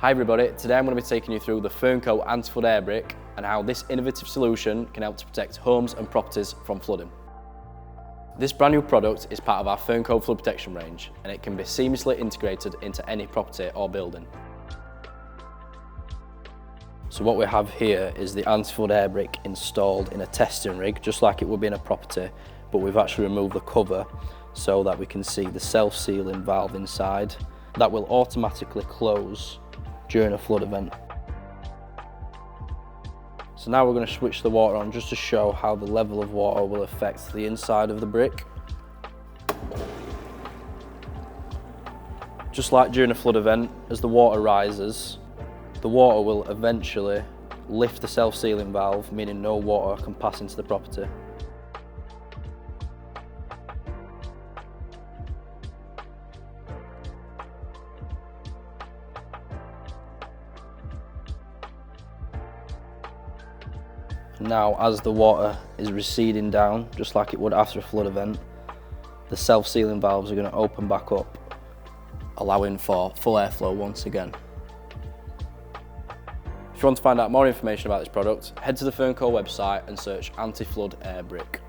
Hi everybody, today I'm going to be taking you through the Fernco Anti-Flood Air Brick and how this innovative solution can help to protect homes and properties from flooding. This brand new product is part of our Fernco flood protection range and it can be seamlessly integrated into any property or building. So what we have here is the Anti-Flood Air Brick installed in a testing rig, just like it would be in a property, but we've actually removed the cover so that we can see the self-sealing valve inside that will automatically close during a flood event. So now we're going to switch the water on just to show how the level of water will affect the inside of the brick. Just like during a flood event, as the water rises, the water will eventually lift the self-sealing valve, meaning no water can pass into the property. Now, as the water is receding down, just like it would after a flood event, the self-sealing valves are going to open back up, allowing for full airflow once again. If you want to find out more information about this product, head to the Fernco website and search Anti-Flood Air Brick.